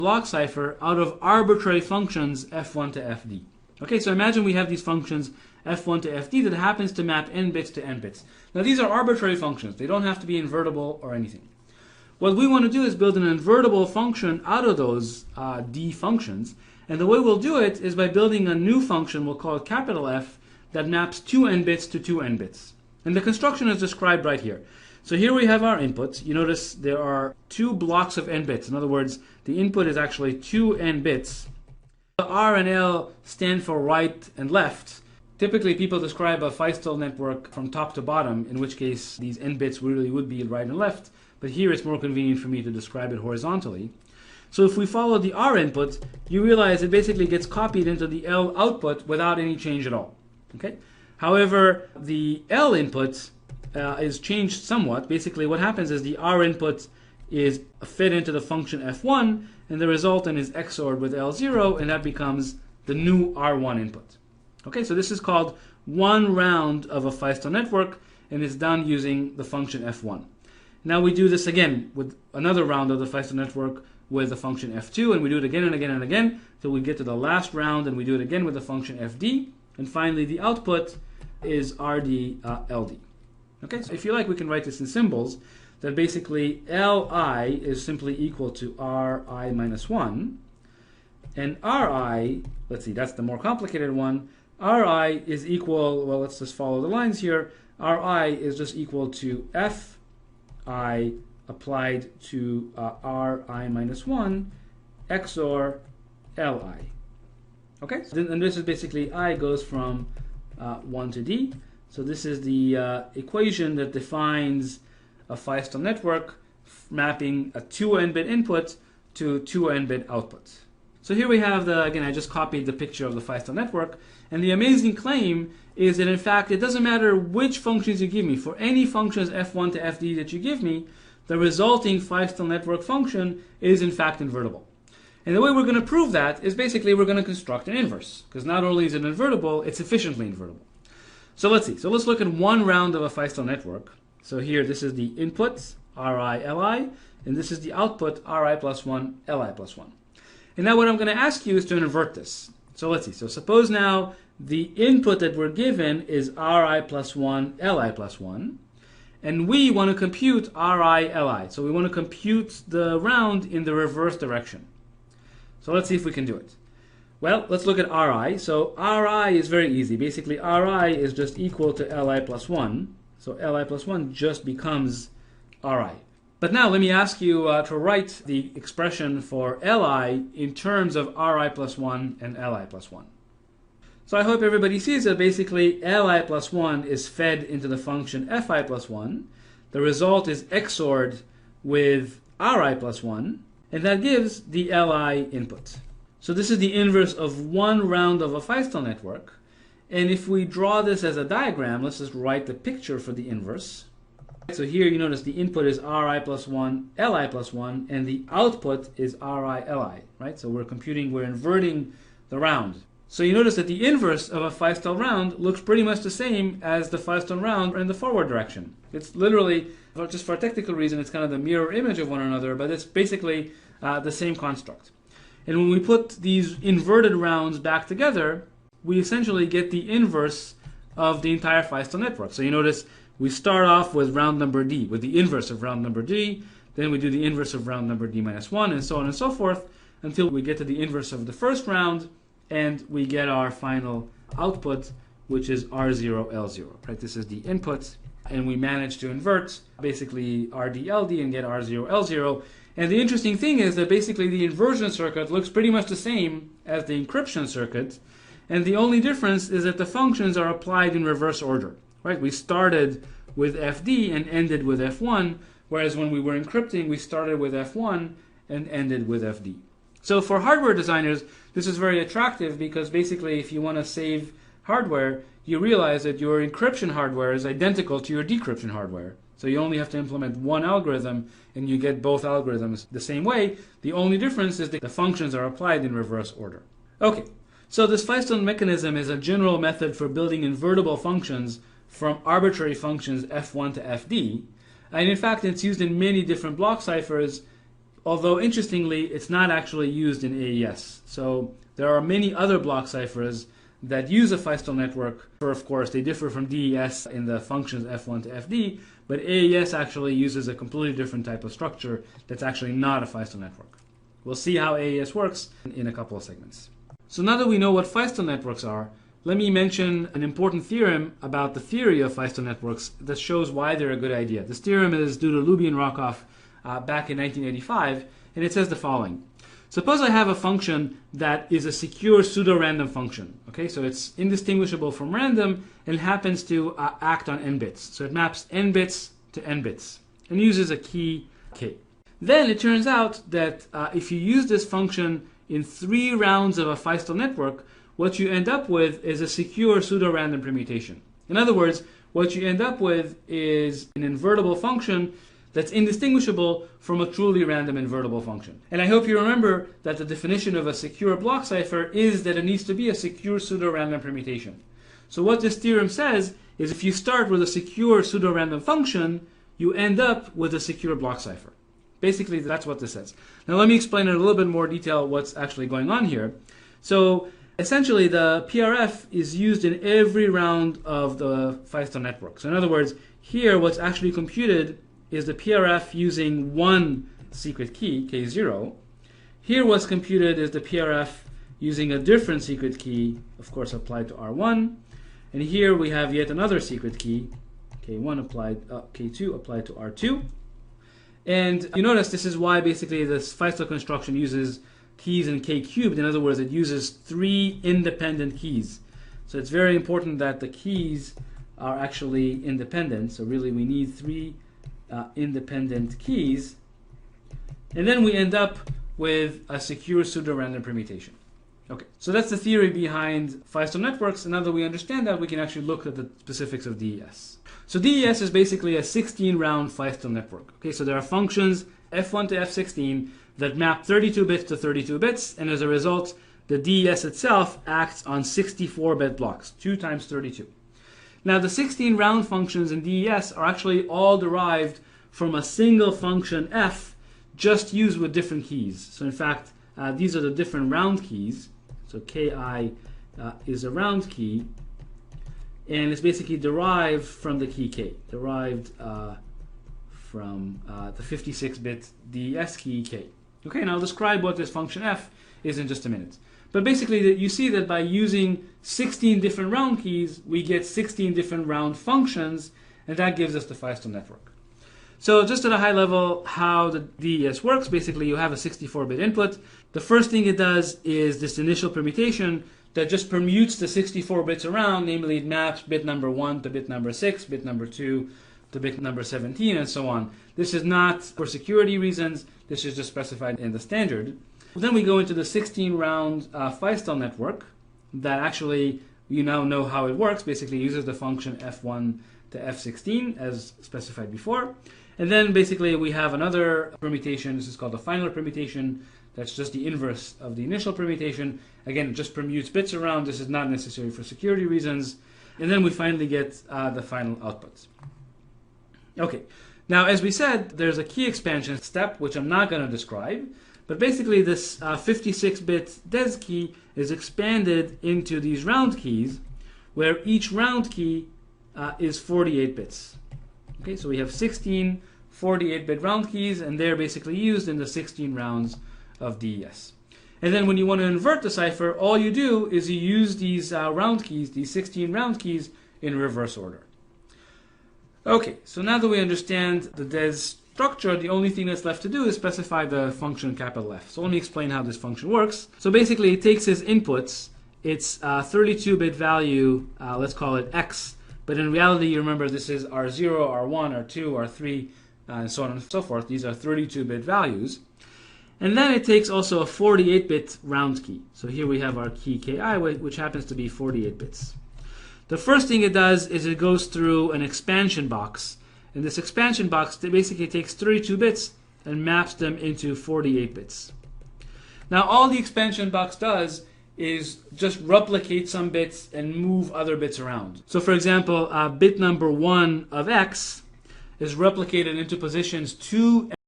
block cipher out of arbitrary functions f1 to fd. Okay, so imagine we have these functions f1 to fd that happens to map n bits to n bits. Now these are arbitrary functions. They don't have to be invertible or anything. What we want to do is build an invertible function out of those d functions. And the way we'll do it is by building a new function, we'll call it capital F, that maps 2n bits to 2n bits. And the construction is described right here. So here we have our input. You notice there are two blocks of n bits. In other words, the input is actually 2n bits. R and L stand for right and left. Typically, people describe a Feistel network from top to bottom, in which case these n bits really would be right and left. But here it's more convenient for me to describe it horizontally. So if we follow the R input, you realize it basically gets copied into the L output without any change at all. Okay? However, the L input is changed somewhat. Basically, what happens is the R input is fed into the function f1, and the resultant is XORed with L0, and that becomes the new R1 input. Okay, so this is called one round of a Feistel network, and it's done using the function f1. Now we do this again with another round of the Feistel network with the function f2, and we do it again and again and again till we get to the last round, and we do it again with the function fd, and finally the output is rd ld. Okay, so if you like, we can write this in symbols, that basically li is simply equal to ri minus 1, and ri, let's see, that's the more complicated one, ri is equal, well, let's just follow the lines here, ri is just equal to fi applied to ri minus 1 XOR li. Okay, so and this is basically I goes from 1 to d. So this is the equation that defines a Feistel network mapping a 2n-bit input to 2n-bit output. So here we have the, again, I just copied the picture of the Feistel network, and the amazing claim is that in fact it doesn't matter which functions you give me. For any functions f1 to fd that you give me, the resulting Feistel network function is in fact invertible. And the way we're going to prove that is basically we're going to construct an inverse, because not only is it invertible, it's efficiently invertible. So let's see. So let's look at one round of a Feistel network. So here, this is the input, Ri, Li, and this is the output, Ri plus 1, Li plus 1. And now what I'm going to ask you is to invert this. So let's see. So suppose now the input that we're given is Ri plus 1, Li plus 1. And we want to compute Ri, Li. So we want to compute the round in the reverse direction. So let's see if we can do it. Well, let's look at Ri. So Ri is very easy. Basically, Ri is just equal to Li plus 1. So Li plus 1 just becomes Ri. But now let me ask you to write the expression for Li in terms of Ri plus 1 and Li plus 1. So I hope everybody sees that basically Li plus 1 is fed into the function Fi plus 1. The result is XORed with Ri plus 1, and that gives the Li input. So this is the inverse of one round of a Feistel network. And if we draw this as a diagram, let's just write the picture for the inverse. So here you notice the input is Ri plus 1, Li plus 1, and the output is Ri, Li, right? So we're inverting the round. So you notice that the inverse of a Feistel round looks pretty much the same as the Feistel round in the forward direction. It's literally, just for a technical reason, it's kind of the mirror image of one another, but it's basically the same construct. And when we put these inverted rounds back together, we essentially get the inverse of the entire Feistel network. So you notice we start off with round number d, with the inverse of round number d, then we do the inverse of round number d minus 1, and so on and so forth, until we get to the inverse of the first round, and we get our final output, which is R0, L0. Right? This is the input, and we manage to invert basically RD, LD and get R0, L0. And the interesting thing is that basically the inversion circuit looks pretty much the same as the encryption circuit, and the only difference is that the functions are applied in reverse order. Right? We started with FD and ended with F1, whereas when we were encrypting, we started with F1 and ended with FD. So for hardware designers, this is very attractive because basically if you want to save hardware, you realize that your encryption hardware is identical to your decryption hardware. So you only have to implement one algorithm and you get both algorithms the same way. The only difference is that the functions are applied in reverse order. Okay, so this Feistel mechanism is a general method for building invertible functions from arbitrary functions f1 to fd. And in fact, it's used in many different block ciphers. although interestingly, it's not actually used in AES. So there are many other block ciphers that use a Feistel network. Of course, they differ from DES in the functions F1 to FD, but AES actually uses a completely different type of structure that's actually not a Feistel network. We'll see how AES works in a couple of segments. So now that we know what Feistel networks are, let me mention an important theorem about the theory of Feistel networks that shows why they're a good idea. This theorem is due to Luby and Rockoff back in 1985, and it says the following. Suppose I have a function that is a secure pseudo-random function. Okay, so it's indistinguishable from random and happens to act on n bits. So it maps n bits to n bits and uses a key k. Then it turns out that if you use this function in 3 rounds of a Feistel network, what you end up with is a secure pseudo-random permutation. In other words, what you end up with is an invertible function that's indistinguishable from a truly random invertible function. And I hope you remember that the definition of a secure block cipher is that it needs to be a secure pseudo-random permutation. So what this theorem says is if you start with a secure pseudo-random function, you end up with a secure block cipher. Basically, that's what this says. Now let me explain in a little bit more detail what's actually going on here. So essentially, the PRF is used in every round of the Feistel network. So in other words, here what's actually computed is the PRF using one secret key, K0. Here what's computed is the PRF using a different secret key, of course applied to R1. And here we have yet another secret key, K1 applied, K2 applied to R2. And you notice this is why basically this Feistel construction uses keys in K cubed. In other words, it uses 3 independent keys. So it's very important that the keys are actually independent. So really we need 3 independent keys, and then we end up with a secure pseudo-random permutation. Okay, so that's the theory behind Feistel networks, and now that we understand that, we can actually look at the specifics of DES. So DES is basically a 16-round Feistel network. Okay, so there are functions F1 to F16 that map 32 bits to 32 bits, and as a result, the DES itself acts on 64-bit blocks, 2 times 32. Now the 16 round functions in DES are actually all derived from a single function f just used with different keys. So in fact, these are the different round keys. So ki is a round key, and it's basically derived from the key k, derived from the 56-bit DES key k. Okay, now I'll describe what this function f is in just a minute. But basically, you see that by using 16 different round keys, we get 16 different round functions, and that gives us the Feistel network. So just at a high level, how the DES works, basically you have a 64-bit input. The first thing it does is this initial permutation that just permutes the 64 bits around, namely it maps bit number 1 to bit number 6, bit number 2 to bit number 17, and so on. This is not for security reasons, this is just specified in the standard. Then we go into the 16-round Feistel network that actually you now know how it works. Basically uses the function f1 to f16 as specified before. And then basically we have another permutation. This is called the final permutation. That's just the inverse of the initial permutation. Again, it just permutes bits around. This is not necessary for security reasons. And then we finally get the final outputs. Okay, now as we said, there's a key expansion step, which I'm not going to describe. But basically this 56-bit DES key is expanded into these round keys, where each round key is 48 bits. Okay, so we have 16 48-bit round keys, and they're basically used in the 16 rounds of DES. And then when you want to invert the cipher, all you do is you use these round keys, these 16 round keys, in reverse order. Okay, so now that we understand the DES structure, the only thing that's left to do is specify the function capital F. So let me explain how this function works. So basically it takes as inputs its 32-bit value, let's call it x, but in reality you remember this is R0, R1, R2, R3, and so on and so forth. These are 32-bit values. And then it takes also a 48-bit round key. So here we have our key ki, which happens to be 48 bits. The first thing it does is it goes through an expansion box. And this expansion box basically takes 32 bits and maps them into 48 bits. Now all the expansion box does is just replicate some bits and move other bits around. So for example, bit number 1 of x is replicated into positions 2